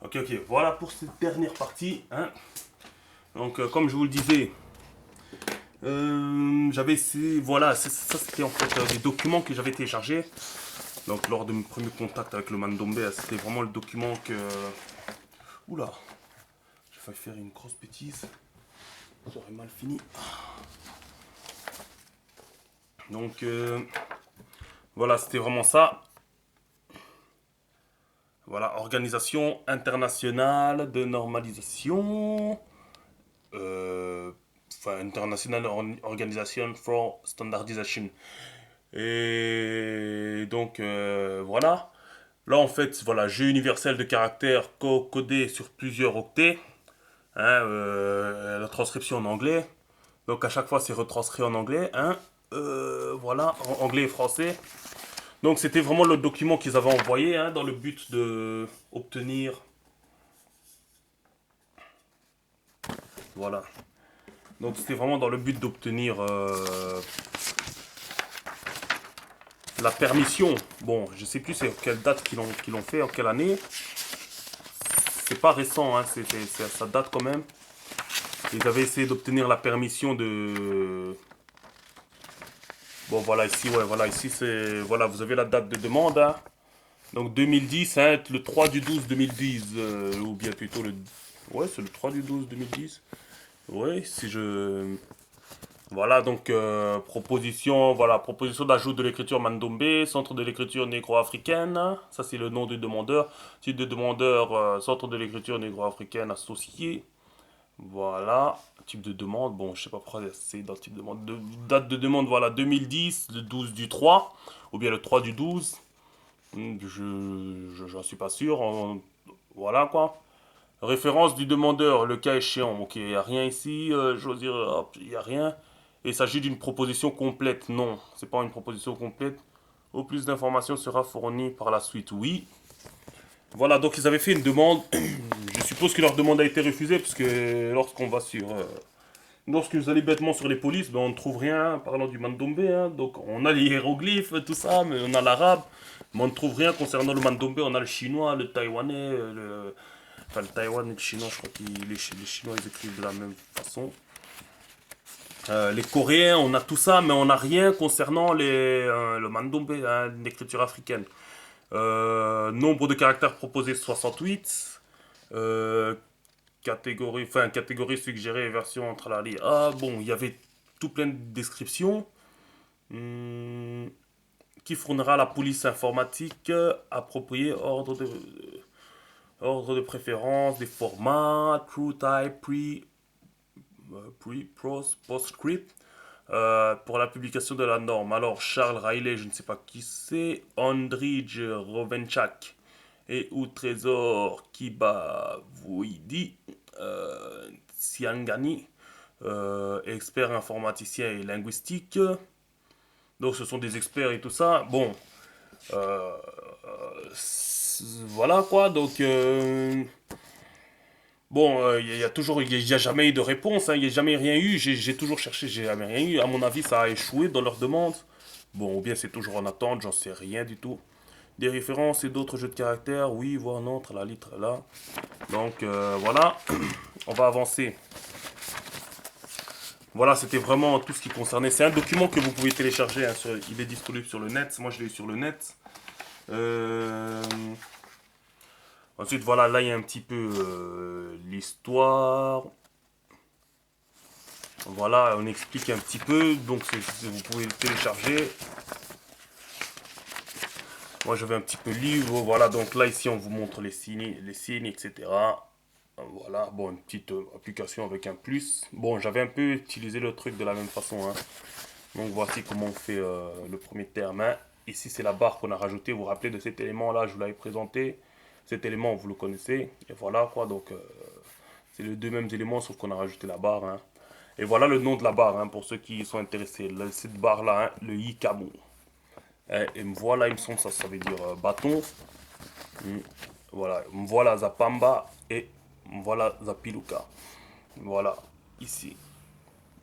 Ok, voilà pour cette dernière partie, hein. Donc, comme je vous le disais, j'avais essayé, voilà, ça c'était en fait des documents que j'avais téléchargés. Donc, lors de mon premier contact avec le Mandombe, c'était vraiment le document que. Oula, j'ai failli faire une grosse bêtise, ça aurait mal fini. Donc, voilà, c'était vraiment ça. Voilà, Organisation internationale de normalisation. Enfin, International Organization for Standardization. Et donc, voilà. Là, en fait, voilà, jeu universel de caractères codé sur plusieurs octets. Hein, la transcription en anglais. Donc, à chaque fois, c'est retranscrit en anglais. Hein. Voilà, en anglais et français. Donc, c'était vraiment le document qu'ils avaient envoyé, hein, dans le but de obtenir. Voilà. Donc, c'était vraiment dans le but d'obtenir la permission. Bon, je sais plus c'est quelle date qu'ils l'ont fait, en quelle année. C'est pas récent, hein, ça date quand même. Ils avaient essayé d'obtenir la permission de. Bon, voilà, ici, ouais, voilà, ici, c'est. Voilà, vous avez la date de demande, hein. Donc 2010, hein, le 3 du 12 2010, ou bien plutôt le. Ouais, c'est le 3 du 12 2010. Ouais, si je. Voilà, donc proposition, voilà, proposition d'ajout de l'écriture Mandombe, centre de l'écriture négro-africaine. Ça, c'est le nom du demandeur. Titre de demandeur, centre de l'écriture négro-africaine associé. Voilà, type de demande, bon, je sais pas pourquoi c'est dans le type de demande. Date de demande, voilà, 2010, le 12 du 3, ou bien le 3 du 12. J'en suis pas sûr. Voilà quoi. Référence du demandeur, le cas échéant. Ok, il n'y a rien ici. Je veux dire, hop, il n'y a rien. Il s'agit d'une proposition complète. Non, c'est pas une proposition complète. Au plus d'informations sera fournie par la suite. Oui. Voilà, donc ils avaient fait une demande. Je suppose que leur demande a été refusée, parce que lorsqu'on va sur lorsque vous allez bêtement sur les polices, ben on ne trouve rien parlant du Mandombe, hein. Donc on a les hiéroglyphes, tout ça, mais on a l'arabe. Mais on ne trouve rien concernant le Mandombe. On a le chinois, le taïwanais, enfin le taïwan et le chinois, je crois que les chinois ils écrivent de la même façon. Les coréens, on a tout ça, mais on n'a rien concernant le Mandombe, hein, l'écriture africaine. Nombre de caractères proposés 68. Euh, catégorie suggérée, version entre la Ah, bon, il y avait tout plein de descriptions. Hum, qui fournira la police informatique appropriée, ordre de préférence, des formats, true type, postscript, pour la publication de la norme. Alors, Charles Riley, je ne sais pas qui c'est, Andrij Rovenchak et ou Trésor Kibavouidi, Siangani, expert informaticien et linguistique. Donc, ce sont des experts et tout ça. Bon, euh, voilà quoi. Donc, bon, il y a toujours, il y a jamais eu de réponse, hein, il n'y a jamais rien eu. J'ai toujours cherché, j'ai jamais rien eu. À mon avis, ça a échoué dans leur demande. Bon, ou bien c'est toujours en attente, j'en sais rien du tout. Des références et d'autres jeux de caractères, oui, voire non, entre la litre là. Donc voilà, on va avancer. Voilà, c'était vraiment tout ce qui concernait. C'est un document que vous pouvez télécharger, hein, il est disponible sur le net. Moi, je l'ai eu sur le net. Euh, Ensuite, voilà, là, il y a un petit peu l'histoire. Voilà, on explique un petit peu. Donc, vous pouvez le télécharger. Moi, je vais un petit peu lire. Voilà, donc là, ici, on vous montre les signes, etc. Voilà, bon, une petite application avec un plus. Bon, j'avais un peu utilisé le truc de la même façon, hein. Donc, voici comment on fait le premier terme, hein. Ici, c'est la barre qu'on a rajoutée. Vous vous rappelez de cet élément-là, je vous l'avais présenté. Cet élément, vous le connaissez. Et voilà, quoi. Donc, c'est les deux mêmes éléments, sauf qu'on a rajouté la barre, hein. Et voilà le nom de la barre, hein, pour ceux qui sont intéressés. Cette barre-là, hein, le Yikamo. Et me voilà, il me semble, ça veut dire bâton. Mm. Voilà, me voilà Zapamba et me voilà Zapiluka. Voilà, ici.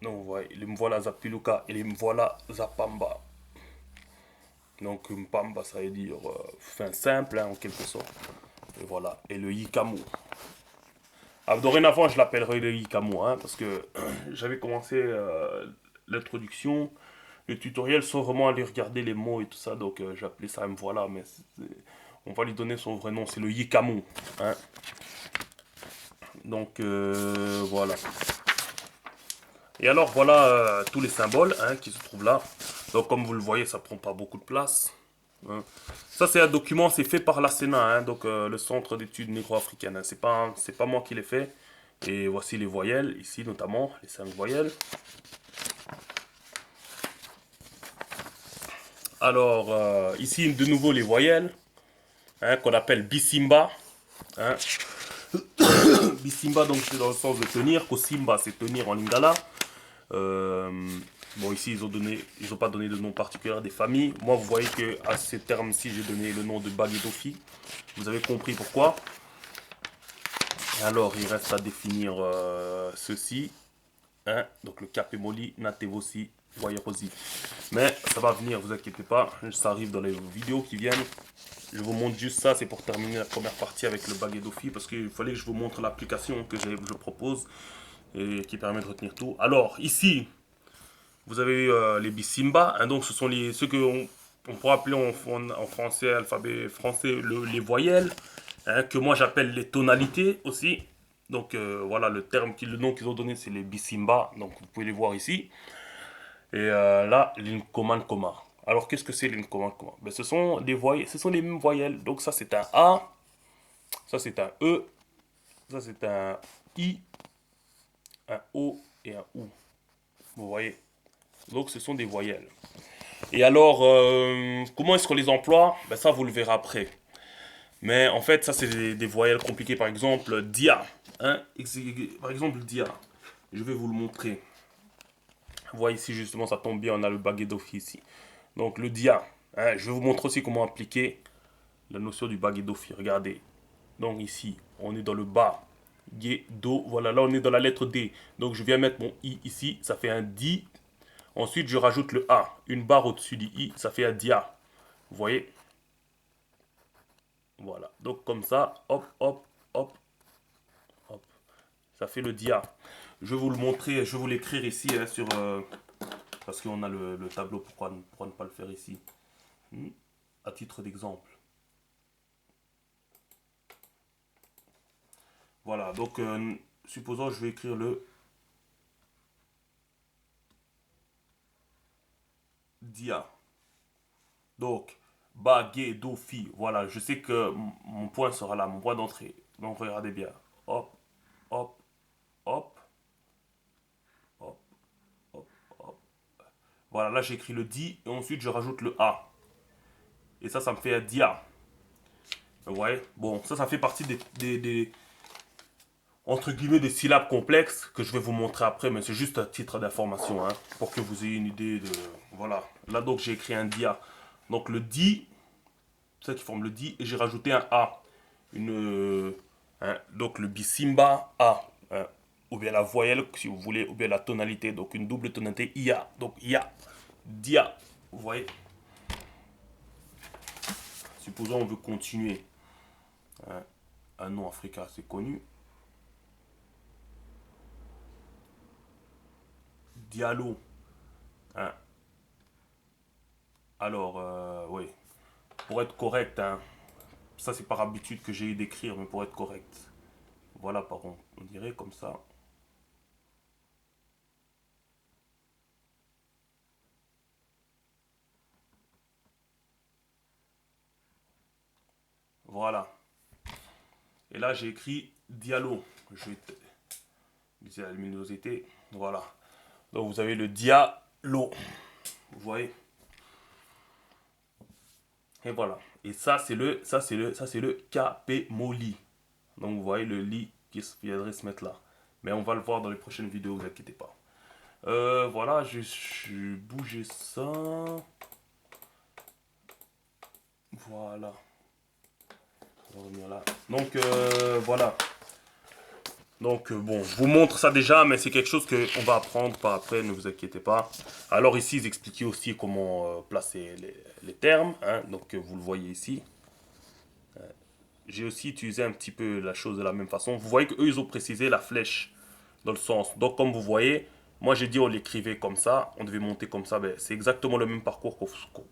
Donc, voilà, les me voilà Zapiluka et les me voilà Zapamba. Donc, Mpamba, ça veut dire fin simple, hein, en quelque sorte. Et voilà. Et le Yikamu. Alors, dorénavant, je l'appellerai le Yikamu, hein, parce que j'avais commencé l'introduction, le tutoriel sans vraiment aller regarder les mots et tout ça. Donc, j'ai appelé ça M voilà, mais on va lui donner son vrai nom, c'est le Yikamu. Hein. Donc, voilà. Et alors, voilà tous les symboles hein, qui se trouvent là. Donc, comme vous le voyez, ça prend pas beaucoup de place. Hein. Ça, c'est un document, c'est fait par la Sénat, hein, donc le Centre d'études négro-africaines. Hein. C'est pas moi qui l'ai fait. Et voici les voyelles, ici notamment, les 5 voyelles. Alors, ici, de nouveau, les voyelles, hein, qu'on appelle bisimba. Hein. Bisimba, donc, c'est dans le sens de tenir. Kosimba, c'est tenir en lingala. Euh, bon, ici, ils ont pas donné de nom particulier des familles. Moi, vous voyez que à ces termes-ci, j'ai donné le nom de Baguedofi. Vous avez compris pourquoi. Alors, il reste à définir ceci. Hein, donc, le Capemoli, Natevosi, Wayerosi. Mais ça va venir, vous inquiétez pas. Ça arrive dans les vidéos qui viennent. Je vous montre juste ça, c'est pour terminer la première partie avec le Baguedofi. Parce qu'il fallait que je vous montre l'application que je propose et qui permet de retenir tout. Alors, ici, vous avez les bisimba, hein, donc ce sont ceux que on pourrait appeler en français, alphabet français, les voyelles, hein, que moi j'appelle les tonalités aussi. Donc voilà, le nom qu'ils ont donné, c'est les bisimba, donc vous pouvez les voir ici. Et là, l'incoman-coma. Alors qu'est-ce que c'est l'incoman-coma? Ben, ce sont des voyelles, ce sont les mêmes voyelles. Donc ça c'est un A, ça c'est un E, ça c'est un I, un O et un OU. Vous voyez? Donc ce sont des voyelles. Et alors, comment est-ce qu'on les emploie? Ben ça, vous le verrez après. Mais en fait, ça, c'est des voyelles compliquées. Par exemple, dia. Hein? Par exemple, dia. Je vais vous le montrer. Vous voyez ici, justement, ça tombe bien. On a le baguette ici. Donc, le dia. Hein? Je vais vous montrer aussi comment appliquer la notion du baguette. Regardez. Donc, ici, on est dans le bas. Ge, do. Voilà, là, on est dans la lettre D. Donc, je viens mettre mon I ici. Ça fait un di. Ensuite, je rajoute le A. Une barre au-dessus du I. Ça fait un dia. Vous voyez? Voilà. Donc comme ça, hop, hop, hop, hop. Ça fait le dia. Je vais vous le montrer, je vais vous l'écrire ici hein, parce qu'on a le tableau, pourquoi ne pas le faire ici? À titre d'exemple. Voilà, donc supposons je vais écrire le dia. Donc, baguette-dofi. Voilà, je sais que mon point sera là, mon point d'entrée. Donc regardez bien. Hop, hop, hop, hop, hop, hop. Voilà, là j'ai écrit le di et ensuite je rajoute le A. Et ça me fait un dia. Vous voyez? Bon, ça fait partie entre guillemets, des syllabes complexes que je vais vous montrer après, mais c'est juste à titre d'information, hein, pour que vous ayez une idée de... Voilà. Là, donc, j'ai écrit un dia. Donc, le di, c'est ça qui forme le di, et j'ai rajouté un A. Donc, le bisimba A. Hein, ou bien la voyelle, si vous voulez, ou bien la tonalité. Donc, une double tonalité IA. Donc, IA. Dia. Vous voyez? Supposons on veut continuer. Hein, un nom africain assez connu. Diallo. Hein. Alors, oui. Pour être correct, hein, ça c'est par habitude que j'ai eu d'écrire, mais pour être correct. Voilà, par contre, on dirait comme ça. Voilà. Et là, j'ai écrit Diallo. Je vais utiliser la luminosité. Voilà. Donc, vous avez le Diallo. Vous voyez? Et voilà. Et ça, c'est le Capemoli. Donc, vous voyez le lit qui viendrait se mettre là. Mais on va le voir dans les prochaines vidéos, vous inquiétez pas. Voilà, je bougé ça. Voilà. On va revenir là. Donc, voilà. Donc, bon, je vous montre ça déjà, mais c'est quelque chose qu'on va apprendre par après, ne vous inquiétez pas. Alors ici, ils expliquaient aussi comment placer les termes. Hein, donc, vous le voyez ici. j'ai aussi utilisé un petit peu la chose de la même façon. Vous voyez qu'eux, ils ont précisé la flèche dans le sens. Donc, comme vous voyez, moi j'ai dit on l'écrivait comme ça, on devait monter comme ça. Ben, c'est exactement le même parcours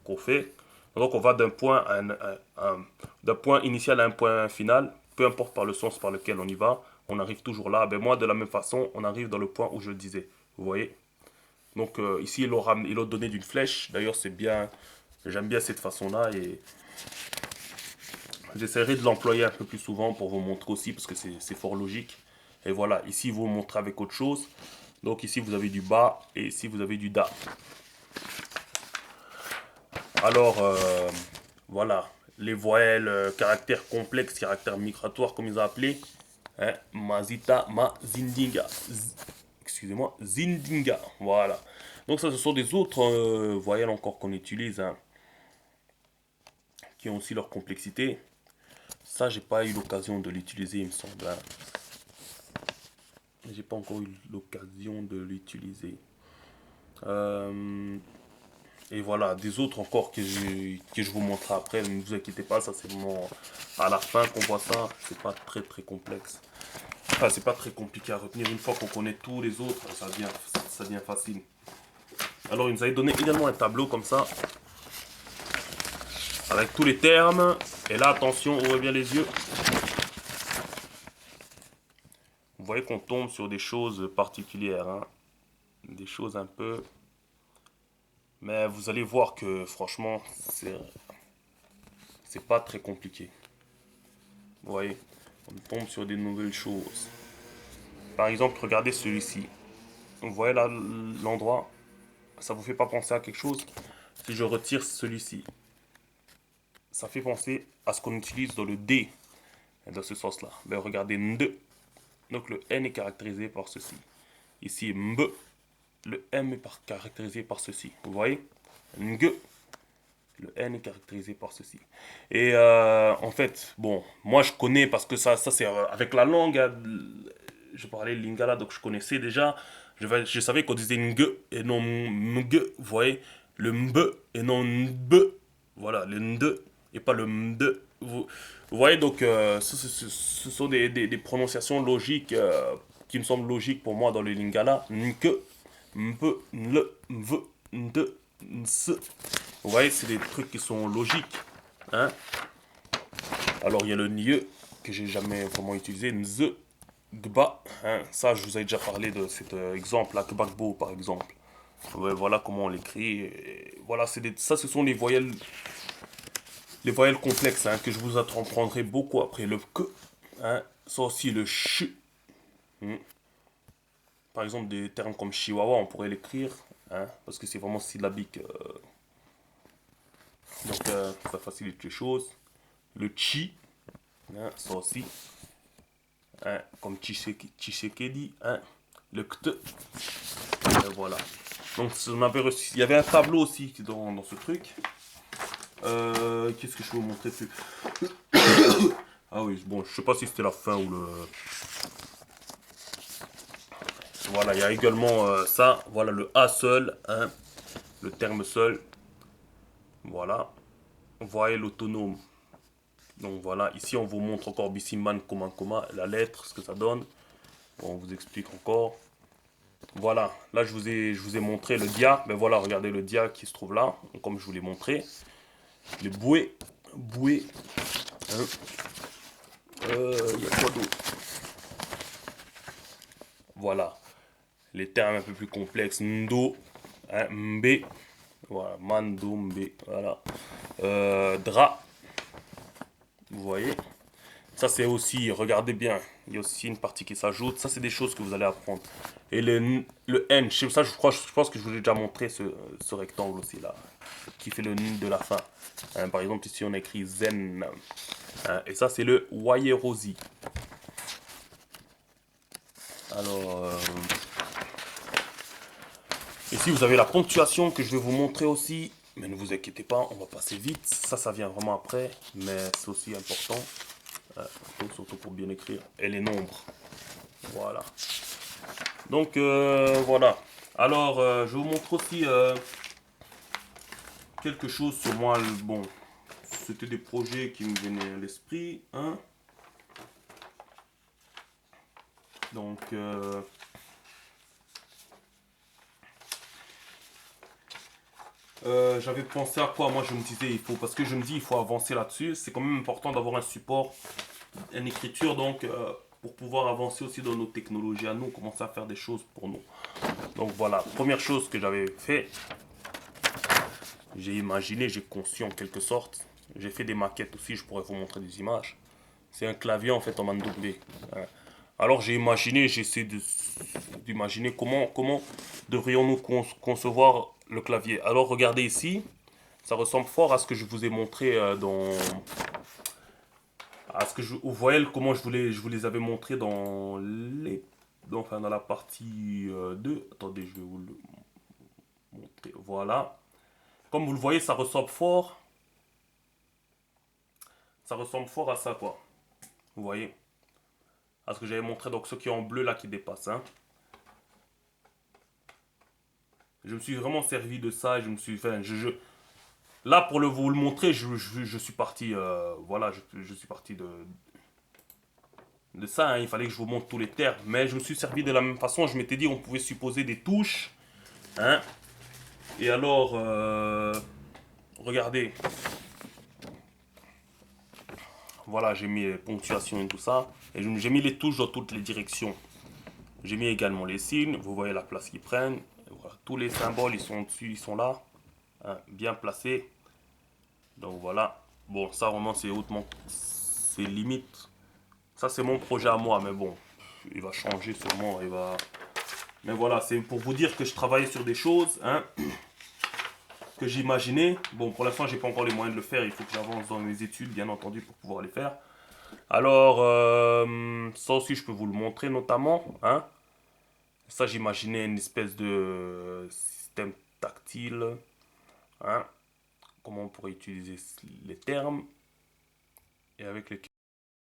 qu'on fait. Donc, on va d'un point, d'un point initial à un point final, peu importe par le sens par lequel on y va, on arrive toujours là. Ben, moi, de la même façon, on arrive dans le point où je le disais. Vous voyez? Donc, ici, ils l'ont donné d'une flèche. D'ailleurs, c'est bien, j'aime bien cette façon-là et j'essaierai de l'employer un peu plus souvent pour vous montrer aussi parce que c'est fort logique. Et voilà, ici vous montrez avec autre chose. Donc ici vous avez du bas et ici vous avez du da. Alors voilà, les voyelles, caractères complexes, caractères migratoires comme ils ont appelé. Hein, Mazita, Mazindinga. Excusez-moi, Zindinga. Voilà. Donc ça ce sont des autres voyelles encore qu'on utilise, hein, qui ont aussi leur complexité. Ça, j'ai pas eu l'occasion de l'utiliser, il me semble, hein. J'ai pas encore eu l'occasion de l'utiliser. Euh, et voilà, des autres encore que je vous montrerai après. Ne vous inquiétez pas, ça c'est vraiment à la fin qu'on voit ça. C'est pas très très complexe. Enfin, c'est pas très compliqué à retenir. Une fois qu'on connaît tous les autres, ça devient facile. Alors, il nous avait donné également un tableau comme ça, avec tous les termes. Et là, attention, ouvrez bien les yeux. Vous voyez qu'on tombe sur des choses particulières, hein. Des choses un peu. Mais vous allez voir que franchement, c'est pas très compliqué. Vous voyez, on tombe sur des nouvelles choses. Par exemple, regardez celui-ci. Vous voyez là l'endroit, ça vous fait pas penser à quelque chose? Si je retire celui-ci, ça fait penser à ce qu'on utilise dans le D, dans ce sens-là. Ben, regardez Nd. Donc le N est caractérisé par ceci. Ici Mb, le M est caractérisé par ceci. Vous voyez? Ng, le N est caractérisé par ceci. Et en fait, bon, moi je connais parce que ça c'est avec la langue, hein, je parlais lingala, donc je connaissais déjà. Je savais qu'on disait ng et non mg, vous voyez, le mb et non nb, voilà, le nd et pas le md. Vous voyez, donc ce sont des prononciations logiques qui me semblent logiques pour moi dans le lingala. Nk, mp, nl, mv, nd, ns. Vous voyez, c'est des trucs qui sont logiques, hein. Alors il y a le nye que j'ai jamais vraiment utilisé, nz, gba, hein. Ça je vous ai déjà parlé de cet exemple là, gbagbo par exemple. Ouais, voilà comment on l'écrit. Voilà, ça ce sont les voyelles complexes, hein, que je vous apprendrai beaucoup après. Le que, hein, ça aussi le ch. Hein. Par exemple des termes comme chihuahua, on pourrait l'écrire, hein, parce que c'est vraiment syllabique. Donc ça facilite les choses. Le chi, hein, ça aussi, hein, comme Chisekedi, hein, le kt, voilà. Donc il y avait un tableau aussi dans ce truc. Qu'est-ce que je peux vous montrer plus? Ah oui, bon, je sais pas si c'était la fin ou le. Voilà, il y a également ça. Voilà le A seul, hein, le terme seul. Voilà. Vous voyez l'autonome. Donc voilà, ici on vous montre encore Bissiman, Koma, la lettre, ce que ça donne. Bon, on vous explique encore. Voilà, là je vous ai montré le dia. Ben voilà, regardez le dia qui se trouve là, comme je vous l'ai montré. Le boué, hein. Y a quoi d'autre? Voilà, les termes un peu plus complexes. Ndo, hein, mbe, voilà, mando, mbe, voilà. Dra, vous voyez. Ça c'est aussi, regardez bien, il y a aussi une partie qui s'ajoute. Ça c'est des choses que vous allez apprendre. Et le N, ça je pense que je vous ai déjà montré ce rectangle aussi là, qui fait le N de la fin. Hein, par exemple ici on a écrit Zen. Hein, et ça c'est le Wayerosi. Alors, ici vous avez la ponctuation que je vais vous montrer aussi. Mais ne vous inquiétez pas, on va passer vite. Ça vient vraiment après, mais c'est aussi important. Surtout pour bien écrire. Et les nombres. Voilà. Donc voilà. Alors je vous montre aussi quelque chose sur moi. Bon, c'était des projets qui me venaient à l'esprit, hein. Donc, j'avais pensé à quoi? Moi, je me disais, parce que je me dis, il faut avancer là-dessus. C'est quand même important d'avoir un support, une écriture, donc, pour pouvoir avancer aussi dans nos technologies à nous, commencer à faire des choses pour nous. Donc voilà, première chose que j'avais fait, j'ai imaginé, j'ai conçu en quelque sorte. J'ai fait des maquettes aussi, je pourrais vous montrer des images. C'est un clavier en fait en mandoublé. Alors j'ai imaginé, d'imaginer comment devrions-nous concevoir le clavier. Alors regardez ici, ça ressemble fort à ce que je vous ai montré à ce que vous voyez comment je vous les avais montré enfin, dans la partie 2. Attendez, je vais vous le montrer. Voilà. Comme vous le voyez, ça ressemble fort à ça quoi. Vous voyez, à ce que j'avais montré, donc ce qui est en bleu là qui dépasse, hein. Je me suis vraiment servi de ça et je me suis fait. Là, pour vous le montrer, je suis parti. Voilà, je suis parti de ça, hein. Il fallait que je vous montre tous les termes. Mais je me suis servi de la même façon. Je m'étais dit, on pouvait supposer des touches, hein. Et alors, regardez. Voilà, j'ai mis les ponctuations et tout ça. Et j'ai mis les touches dans toutes les directions. J'ai mis également les signes. Vous voyez la place qu'ils prennent. Voilà, tous les symboles, ils sont dessus, ils sont là, hein, bien placés. Donc voilà. Bon, ça vraiment, c'est hautement. C'est limite. Ça, c'est mon projet à moi, mais bon, il va changer sûrement. Mais voilà, c'est pour vous dire que je travaille sur des choses, hein, que j'imaginais. Bon, pour l'instant, j'ai pas encore les moyens de le faire. Il faut que j'avance dans mes études, bien entendu, pour pouvoir les faire. Alors, ça aussi, je peux vous le montrer notamment, hein. Ça, j'imaginais une espèce de système tactile, hein. Comment on pourrait utiliser les termes et avec lesquels